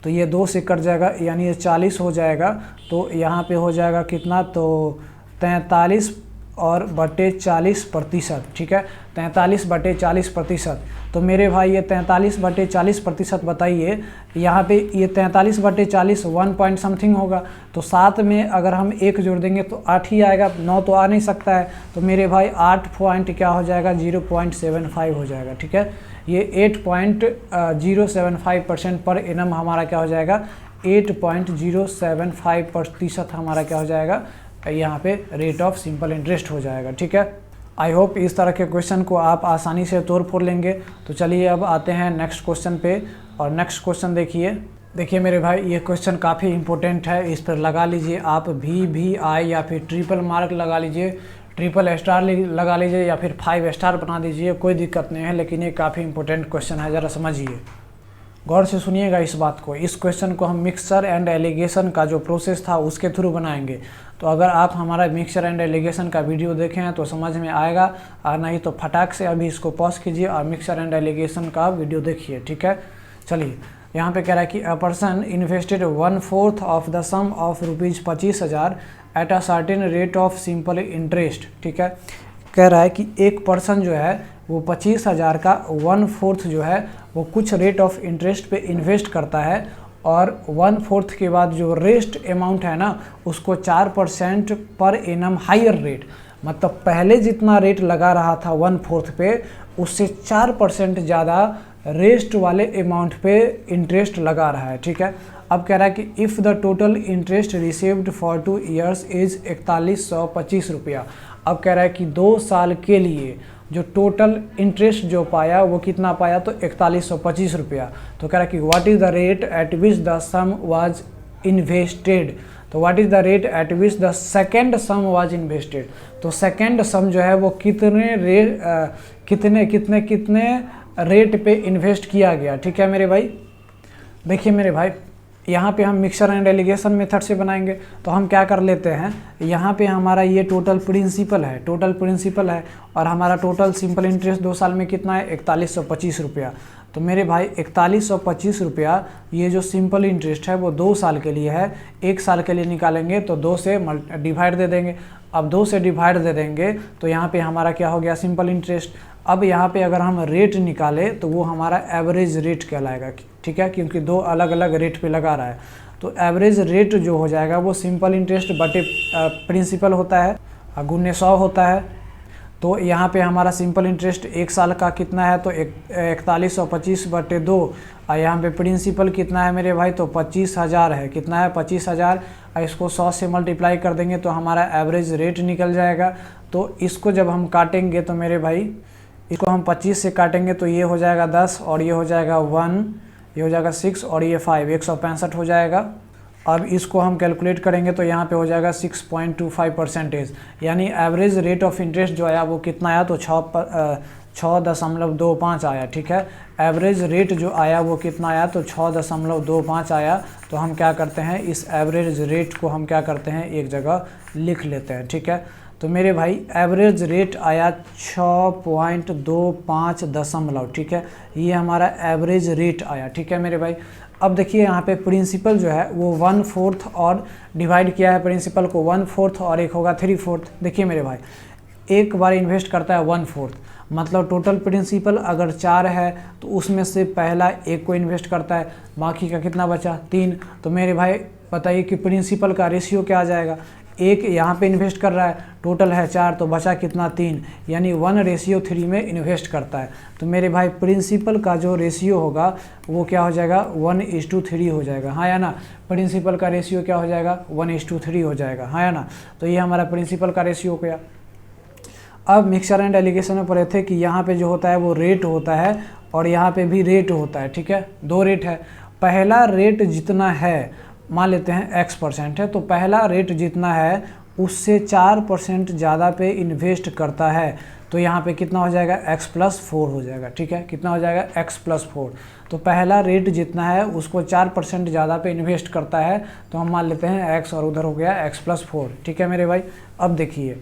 तो ये 2 से कट जाएगा, यानी ये 40 हो जाएगा। तो यहाँ पे हो जाएगा कितना, तो 43 और बटे 40%, ठीक है, 43 बटे 40%। तो मेरे भाई ये 43 बटे 40% बताइए, यहाँ पे ये 43 बटे 40 1 पॉइंट समथिंग होगा। तो 7 में अगर हम 1 जोड़ देंगे तो 8 ही आएगा, 9 तो आ नहीं सकता है। तो मेरे भाई 8 पॉइंट क्या हो जाएगा, 0.75 हो जाएगा, ठीक है। ये 8.075% पर एनम हमारा क्या हो जाएगा, 8.075% हमारा क्या हो जाएगा, यहाँ पे रेट ऑफ सिंपल इंटरेस्ट हो जाएगा, ठीक है। आई होप इस तरह के क्वेश्चन को आप आसानी से तोड़ फोड़ लेंगे। तो चलिए अब आते हैं नेक्स्ट क्वेश्चन पे, और नेक्स्ट क्वेश्चन देखिए मेरे भाई, ये क्वेश्चन काफ़ी इंपॉर्टेंट है, इस पर लगा लीजिए आप VVI या फिर ट्रिपल मार्क लगा लीजिए, ट्रिपल स्टार लगा लीजिए या फिर 5 स्टार बना दीजिए, कोई दिक्कत नहीं है, लेकिन ये काफ़ी इंपॉर्टेंट क्वेश्चन है, ज़रा समझिए, गौर से सुनिएगा इस बात को। इस क्वेश्चन को हम मिक्सचर एंड एलिगेशन का जो प्रोसेस था उसके थ्रू बनाएंगे। तो अगर आप हमारा मिक्सचर एंड एलिगेशन का वीडियो देखें हैं तो समझ में आएगा, और नहीं तो फटाक से अभी इसको पॉज कीजिए और मिक्सचर एंड एलिगेशन का वीडियो देखिए, ठीक है। चलिए यहाँ पे कह रहा है कि a person invested 1/4 of the sum of ₹25,000 at a certain rate of simple interest, ठीक है। कह रहा है कि एक पर्सन जो है वो 25,000 का 1/4 जो है वो कुछ रेट ऑफ इंटरेस्ट पे इन्वेस्ट करता है, और 1/4 के बाद जो रेस्ट अमाउंट है ना उसको 4% पर एनम हायर रेट, मतलब पहले जितना रेट लगा रहा था 1/4 पे उससे 4% ज़्यादा रेस्ट वाले अमाउंट पे इंटरेस्ट लगा रहा है, ठीक है। अब कह रहा है कि if the total interest received for 2 years is 4125 रुपया। अब कह रहा है कि 2 साल के लिए जो टोटल इंटरेस्ट जो पाया वो कितना पाया, तो 4125 रुपया। तो कह रहा है कि what is the rate at which the sum was invested. तो what is the rate at which the second sum was invested. तो सेकेंड सम जो है वो कितने रेट पे इन्वेस्ट किया गया, ठीक है मेरे भाई। देखिए मेरे भाई, यहाँ पे हम मिक्सचर एंड एलिगेशन मेथड से बनाएंगे। तो हम क्या कर लेते हैं, यहाँ पे हमारा ये टोटल प्रिंसिपल है, और हमारा टोटल सिंपल इंटरेस्ट 2 साल में कितना है, 4125 रुपया। तो मेरे भाई 4125 रुपया ये जो सिंपल इंटरेस्ट है वो 2 साल के लिए है, 1 साल के लिए निकालेंगे तो 2 से डिवाइड दे देंगे। अब 2 से डिवाइड दे देंगे तो यहाँ पे हमारा क्या हो गया, सिंपल इंटरेस्ट। अब यहाँ पे अगर हम रेट निकालें तो वो हमारा एवरेज रेट कहलाएगा, ठीक है, क्योंकि 2 अलग अलग रेट पे लगा रहा है। तो एवरेज रेट जो हो जाएगा वो सिंपल इंटरेस्ट बटे प्रिंसिपल होता है, गुने 100 होता है। तो यहाँ पे हमारा सिंपल इंटरेस्ट 1 साल का कितना है, तो 4125 बटे 2, और यहाँ पे प्रिंसिपल कितना है मेरे भाई, तो 25,000 है, कितना है 25,000। इसको 100 से मल्टीप्लाई कर देंगे तो हमारा एवरेज रेट निकल जाएगा। तो इसको जब हम काटेंगे तो मेरे भाई इसको हम 25 से काटेंगे तो ये हो जाएगा 10, और ये हो जाएगा 1, ये हो जाएगा 6, और ये 5, 165 हो जाएगा। अब इसको हम कैलकुलेट करेंगे तो यहाँ पे हो जाएगा 6.25%, यानी एवरेज रेट ऑफ इंटरेस्ट जो आया वो कितना आया, तो 6.25 आया, ठीक है। एवरेज रेट जो आया वो कितना आया, तो 6.25 आया। तो हम क्या करते हैं, इस एवरेज रेट को हम क्या करते हैं, एक जगह लिख लेते हैं, ठीक है। तो मेरे भाई एवरेज रेट आया 6.25, ठीक है, ये हमारा एवरेज रेट आया, ठीक है मेरे भाई। अब देखिए यहाँ पे प्रिंसिपल जो है वो 1/4 और डिवाइड किया है प्रिंसिपल को 1/4, और एक होगा 3/4। देखिए मेरे भाई एक बार इन्वेस्ट करता है 1/4, मतलब टोटल प्रिंसिपल अगर 4 है तो उसमें से पहला 1 को इन्वेस्ट करता है, बाकी का कितना बचा 3। तो मेरे भाई बताइए कि प्रिंसिपल का रेशियो क्या आ जाएगा, 1 यहाँ पे इन्वेस्ट कर रहा है, टोटल है 4 तो बचा कितना 3, यानी 1:3 में इन्वेस्ट करता है। तो मेरे भाई प्रिंसिपल का जो रेशियो होगा वो क्या हो जाएगा 1:3 हो जाएगा, हाँ या ना। प्रिंसिपल का रेशियो क्या हो जाएगा 1:3 हो जाएगा, हाँ या ना। तो ये हमारा प्रिंसिपल का रेशियो हो गया। अब मिक्सचर एंड एलिगेशन में पढ़े थे कि यहाँ पे जो होता है वो रेट होता है और यहाँ पे भी रेट होता है, ठीक है। 2 रेट है, पहला रेट जितना है, मान लेते हैं x% है, तो पहला रेट जितना है उससे 4% ज़्यादा पे इन्वेस्ट करता है, तो यहाँ पे कितना हो जाएगा x+4 हो जाएगा, ठीक है। कितना हो जाएगा x+4। तो पहला रेट जितना है उसको 4% ज़्यादा पे इन्वेस्ट करता है, तो हम मान लेते हैं x और उधर हो गया x+4, ठीक है मेरे भाई। अब देखिए,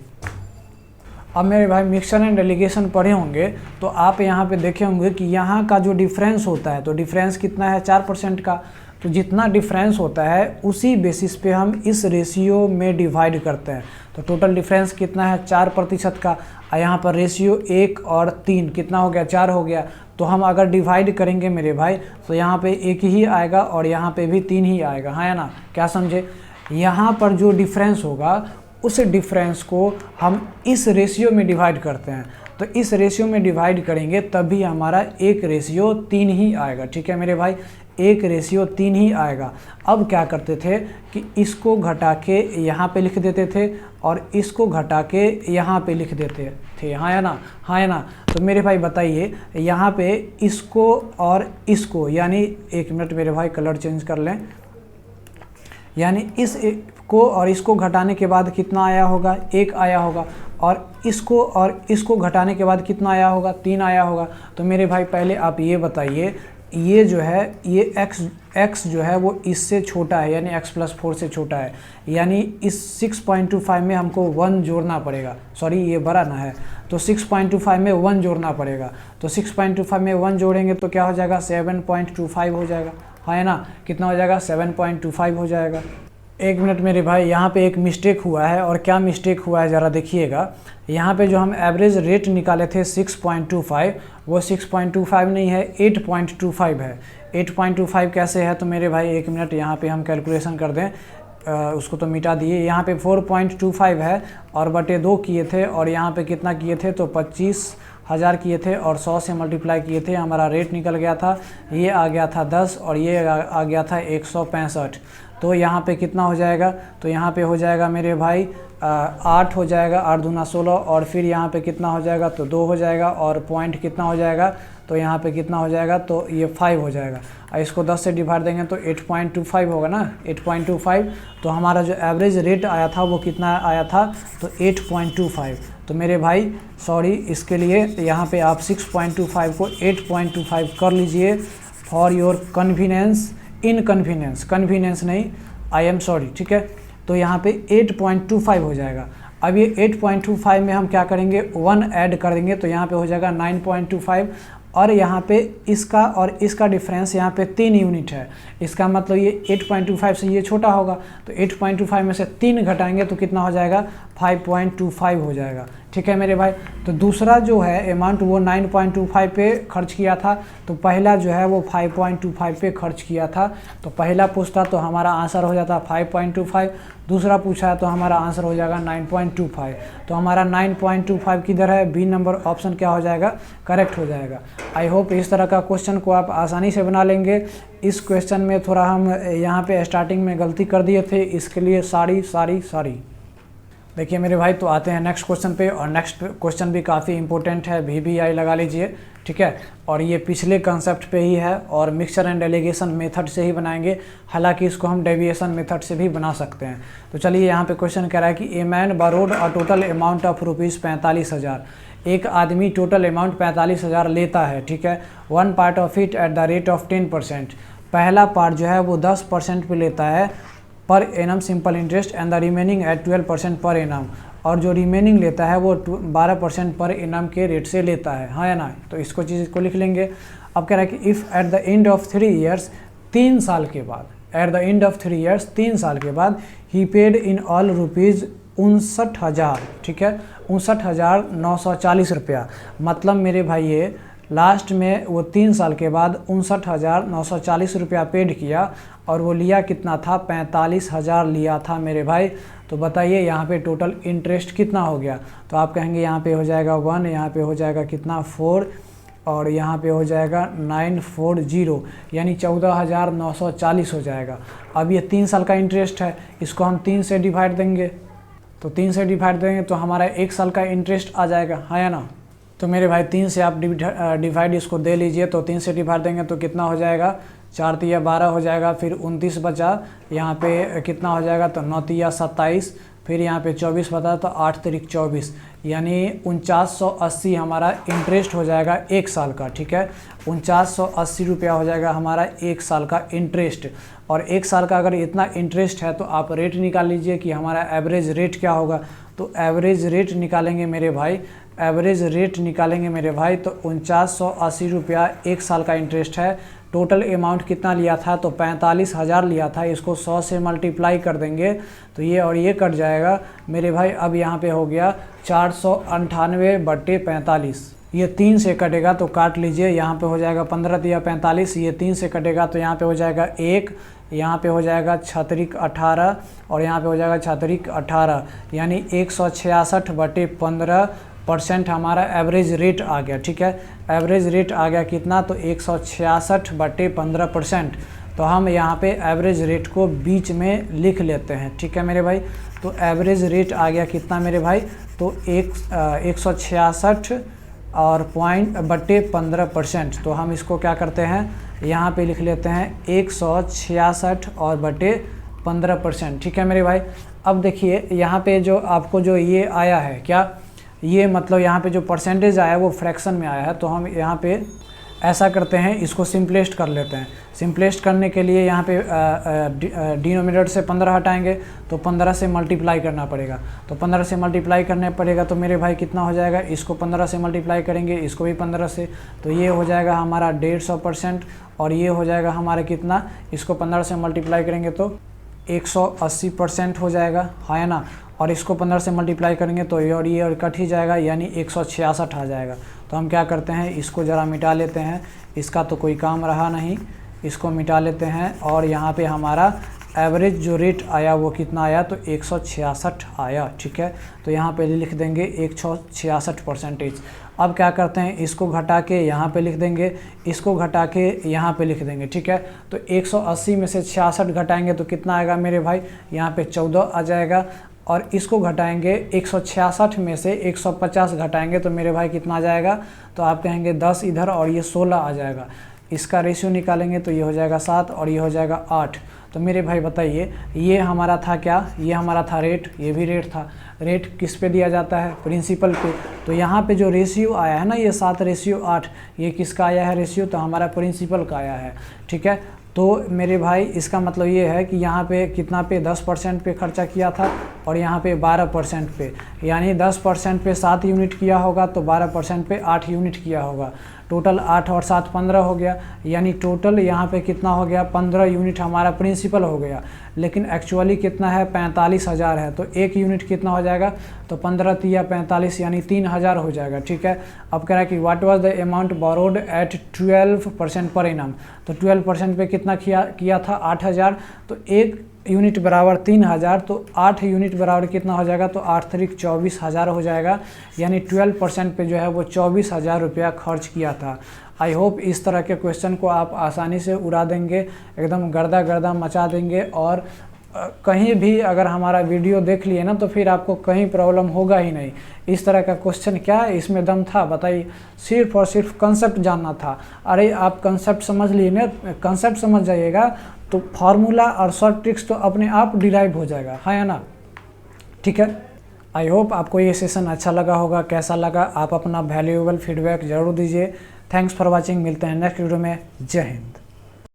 अब मेरे भाई मिक्सचर एंड एलिगेशन पढ़े होंगे तो आप यहाँ पे देखे होंगे कि यहाँ का जो डिफरेंस होता है, तो डिफरेंस कितना है 4% का, तो जितना डिफरेंस होता है उसी बेसिस पे हम इस रेशियो में डिवाइड करते हैं। तो टोटल डिफरेंस कितना है 4% का, और यहाँ पर रेशियो 1 और 3 कितना हो गया 4 हो गया। तो हम अगर डिवाइड करेंगे मेरे भाई तो यहाँ पे 1 ही आएगा और यहाँ पे भी 3 ही आएगा, हाँ या ना, क्या समझे। यहाँ पर जो डिफरेंस होगा उस डिफरेंस को हम इस रेशियो में डिवाइड करते हैं, तो इस रेशियो में डिवाइड करेंगे तभी हमारा 1:3 ही आएगा, ठीक है मेरे भाई। 1:3 ही आएगा। अब क्या करते थे कि इसको घटा के यहाँ पे लिख देते थे और इसको घटा के यहाँ पे लिख देते थे, हाँ या ना, हाँ या ना। तो मेरे भाई बताइए यहाँ पे इसको और इसको, यानी 1 मिनट मेरे भाई कलर चेंज कर लें, यानी इस को और इसको घटाने के बाद कितना आया होगा 1 आया होगा, और इसको घटाने के बाद कितना आया होगा 3 आया होगा। तो मेरे भाई पहले आप ये बताइए, ये जो है ये x जो है वो इससे छोटा है, यानी x+4 से छोटा है, यानी इस 6.25 में हमको 1 जोड़ना पड़ेगा, सॉरी ये बड़ा ना है, तो 6.25 में 1 जोड़ना पड़ेगा। तो 6.25 में 1 जोड़ेंगे तो क्या हो जाएगा 7.25 हो जाएगा, हाँ ना। कितना हो जाएगा 7.25 हो जाएगा। 1 मिनट मेरे भाई, यहाँ पे एक मिस्टेक हुआ है, और क्या मिस्टेक हुआ है ज़रा देखिएगा। यहाँ पे जो हम एवरेज रेट निकाले थे 6.25, वो 6.25 नहीं है 8.25 है। 8.25 कैसे है, तो मेरे भाई 1 मिनट यहाँ पे हम कैलकुलेशन कर दें, उसको तो मिटा दिए। यहाँ पे 4.25 है और बटे 2 किए थे, और यहाँ पे कितना किए थे तो 25,000 किए थे और 100 से मल्टीप्लाई किए थे, हमारा रेट निकल गया था, ये आ गया था 10 और ये आ गया था 165। तो यहाँ पे कितना हो जाएगा, तो यहाँ पे हो जाएगा मेरे भाई 8 हो जाएगा, 8 दूना 16, और फिर यहाँ पे कितना हो जाएगा तो 2 हो जाएगा, और पॉइंट कितना हो जाएगा तो यहाँ पे कितना हो जाएगा तो ये 5 हो जाएगा। और इसको 10 से डिवाइड देंगे तो 8.25 होगा ना, 8.25। तो हमारा जो एवरेज रेट आया था वो कितना आया था तो 8.25। तो मेरे भाई सॉरी, इसके लिए यहाँ पे आप 6.25 को 8.25 कर लीजिए फॉर योर कन्वीनियंस, कन्वीनियंस नहीं, आई एम सॉरी, ठीक है। तो यहाँ पे 8.25 हो जाएगा। अब ये 8.25 में हम क्या करेंगे 1 ऐड कर देंगे, तो यहाँ पे हो जाएगा 9.25, और यहाँ पे इसका और इसका डिफरेंस यहाँ पे 3 यूनिट है। इसका मतलब ये 8.25 से ये छोटा होगा, तो 8.25 में से 3 घटाएंगे तो कितना हो जाएगा 5.25 हो जाएगा, ठीक है मेरे भाई। तो दूसरा जो है अमाउंट वो 9.25 पे खर्च किया था, तो पहला जो है वो 5.25 पे खर्च किया था। तो पहला पूछता तो हमारा आंसर हो जाता 5.25, दूसरा पूछा तो हमारा आंसर हो जाएगा 9.25। तो हमारा 9.25 किधर है, बी नंबर ऑप्शन क्या हो जाएगा करेक्ट हो जाएगा। आई होप इस तरह का क्वेश्चन को आप आसानी से बना लेंगे। इस क्वेश्चन में थोड़ा हम यहाँ पे स्टार्टिंग में गलती कर दिए थे, इसके लिए सॉरी। देखिए मेरे भाई, तो आते हैं नेक्स्ट क्वेश्चन पे, और नेक्स्ट क्वेश्चन भी काफ़ी इंपॉर्टेंट है, VBI लगा लीजिए, ठीक है। और ये पिछले कंसेप्ट पे ही है, और मिक्सचर एंड एलिगेशन मेथड से ही बनाएंगे, हालांकि इसको हम डेविएशन मेथड से भी बना सकते हैं। तो चलिए यहाँ पे क्वेश्चन कह रहा है कि a man borrowed a total amount of ₹45,000। एक आदमी टोटल अमाउंट 45,000 लेता है, ठीक है। 1 part of it at the rate of 10%। पहला पार्ट जो है वो 10% पे लेता है per annum simple interest, and the remaining at 12% per annum, और जो रिमेनिंग लेता है वो 12% पर एनम के रेट से लेता है, हाँ या ना। तो इसको चीज़ को लिख लेंगे। अब कह रहा है कि if at the end of 3 years, 3 साल के बाद, eight the end of 3 years 3 साल के बाद, ही पेड इन ऑल रुपीज़ 59,000, ठीक है, 59,940 रुपया। मतलब मेरे भाई ये लास्ट में वो 3 साल के बाद 59,940 रुपया पेड किया और वो लिया कितना था, 45,000 लिया था मेरे भाई। तो बताइए यहाँ पे टोटल इंटरेस्ट कितना हो गया। तो आप कहेंगे यहाँ पे हो जाएगा 1, यहाँ पे हो जाएगा कितना 4 और यहाँ पे हो जाएगा 940, यानी 14,940 हो जाएगा। अब ये 3 साल का इंटरेस्ट है, इसको हम 3 से डिवाइड देंगे, तो 3 से डिवाइड देंगे तो हमारा 1 साल का इंटरेस्ट आ जाएगा, है या ना। तो मेरे भाई 3 से आप डिवाइड इसको दे लीजिए, तो 3 से डिवाइड देंगे तो कितना हो जाएगा, 4 तिया 12 हो जाएगा, फिर 29 बचा, यहाँ पे कितना हो जाएगा, तो 9 तिया 27, फिर यहाँ पे 24 बता तो 8 तिरिक 24, यानी 4980 हमारा इंटरेस्ट हो जाएगा 1 साल का, ठीक है। 4980 रुपया हो जाएगा हमारा 1 साल का इंटरेस्ट। और 1 साल का अगर इतना इंटरेस्ट है तो आप रेट निकाल लीजिए कि हमारा एवरेज रेट क्या होगा। तो एवरेज रेट निकालेंगे मेरे भाई, एवरेज रेट निकालेंगे मेरे भाई, तो 4980 रुपया 1 साल का इंटरेस्ट है। टोटल अमाउंट कितना लिया था, तो 45,000 लिया था, इसको 100 से मल्टीप्लाई कर देंगे तो ये और ये कट जाएगा मेरे भाई। अब यहाँ पे हो गया 498/45, ये 3 से कटेगा तो काट लीजिए, यहाँ पे हो जाएगा 15 तिया 45, ये 3 से कटेगा तो यहाँ पे हो जाएगा 1, यहाँ पे हो जाएगा 6 18 और यहाँ पे हो जाएगा 6 18, यानी 166/15% हमारा एवरेज रेट आ गया, ठीक है। एवरेज रेट आ गया कितना, तो 166/15%। तो हम यहाँ पे एवरेज रेट को बीच में लिख लेते हैं, ठीक है मेरे भाई। तो एवरेज रेट आ गया कितना मेरे भाई, तो 166 और 15%। तो हम इसको क्या करते हैं, यहाँ पे लिख लेते हैं 166 और बटे 15%, ठीक है मेरे भाई। अब देखिए यहाँ पे जो आपको जो ये आया है क्या, ये मतलब यहाँ पे जो परसेंटेज आया है वो फ्रैक्शन में आया है। तो हम यहाँ पे ऐसा करते हैं, इसको सिंपलेस्ट कर लेते हैं। सिंपलेस्ट करने के लिए यहाँ पे डिनोमिनेटर से 15 हटाएंगे तो 15 से मल्टीप्लाई करना पड़ेगा। तो 15 से मल्टीप्लाई करना पड़ेगा तो मेरे भाई कितना हो जाएगा, इसको 15 से मल्टीप्लाई करेंगे, इसको भी 15 से, तो ये हो जाएगा हमारा 150% और ये हो जाएगा हमारा कितना, इसको 15 से मल्टीप्लाई करेंगे तो 180% हो जाएगा, है ना। और इसको 15 से मल्टीप्लाई करेंगे तो ये और कट ही जाएगा, यानी 166 आ जाएगा। तो हम क्या करते हैं, इसको ज़रा मिटा लेते हैं, इसका तो कोई काम रहा नहीं, इसको मिटा लेते हैं। और यहाँ पे हमारा एवरेज जो रेट आया वो कितना आया, तो 166 आया, ठीक है। तो यहाँ पे लिख देंगे 166%। अब क्या करते हैं, इसको घटा के यहाँ पे लिख देंगे, इसको घटा के यहाँ पे लिख देंगे, ठीक है। तो 180 में से 66 घटाएंगे तो कितना आएगा मेरे भाई, यहाँ पे 14 आ जाएगा। और इसको घटाएंगे 166 में से 150 घटाएंगे तो मेरे भाई कितना आ जाएगा, तो आप कहेंगे 10 इधर और ये 16 आ जाएगा। इसका रेशियो निकालेंगे तो ये हो जाएगा 7 और ये हो जाएगा 8। तो मेरे भाई बताइए, ये हमारा था क्या, ये हमारा था रेट, ये भी रेट था। रेट किस पे दिया जाता है, प्रिंसिपल पे। तो यहाँ पे जो रेशियो आया है ना, ये 7:8, ये किसका आया है रेशियो, तो हमारा प्रिंसिपल का आया है, ठीक है। तो मेरे भाई इसका मतलब ये है कि यहाँ पे कितना पे 10% पे खर्चा किया था और यहाँ पे 12% पे, यानी 10% पे 7 यूनिट किया होगा तो 12% पे 8 यूनिट किया होगा। टोटल 8 और 7 15 हो गया, यानी टोटल यहाँ पे कितना हो गया, 15 यूनिट हमारा प्रिंसिपल हो गया। लेकिन एक्चुअली कितना है, 45,000 है। तो 1 यूनिट कितना हो जाएगा, तो 15 तिया 45, यानी 3000 हो जाएगा, ठीक है। अब कह रहा है कि what was the amount borrowed at 12% per annum. तो 12% पे कितना किया था, 8000। तो 1 यूनिट बराबर 3000, तो 8 यूनिट बराबर कितना हो जाएगा, तो 8 तिरिक 24,000 हो जाएगा। यानी 12% पे जो है वो 24,000 रुपया खर्च किया था। आई होप इस तरह के क्वेश्चन को आप आसानी से उड़ा देंगे, एकदम गर्दा गर्दा मचा देंगे। और कहीं भी अगर हमारा वीडियो देख लिए ना तो फिर आपको कहीं प्रॉब्लम होगा ही नहीं। इस तरह का क्वेश्चन क्या है, इसमें दम था, बताइए। सिर्फ और सिर्फ कंसेप्ट जानना था। अरे आप कंसेप्ट समझ लिए ना, कंसेप्ट समझ जाइएगा तो फार्मूला और शॉर्ट ट्रिक्स तो अपने आप डिराइव हो जाएगा, है ना, ठीक है। आई होप आपको ये सेशन अच्छा लगा होगा। कैसा लगा आप अपना वैल्यूएबल फीडबैक ज़रूर दीजिए। थैंक्स फॉर वॉचिंग, मिलते हैं नेक्स्ट वीडियो में। जय हिंद।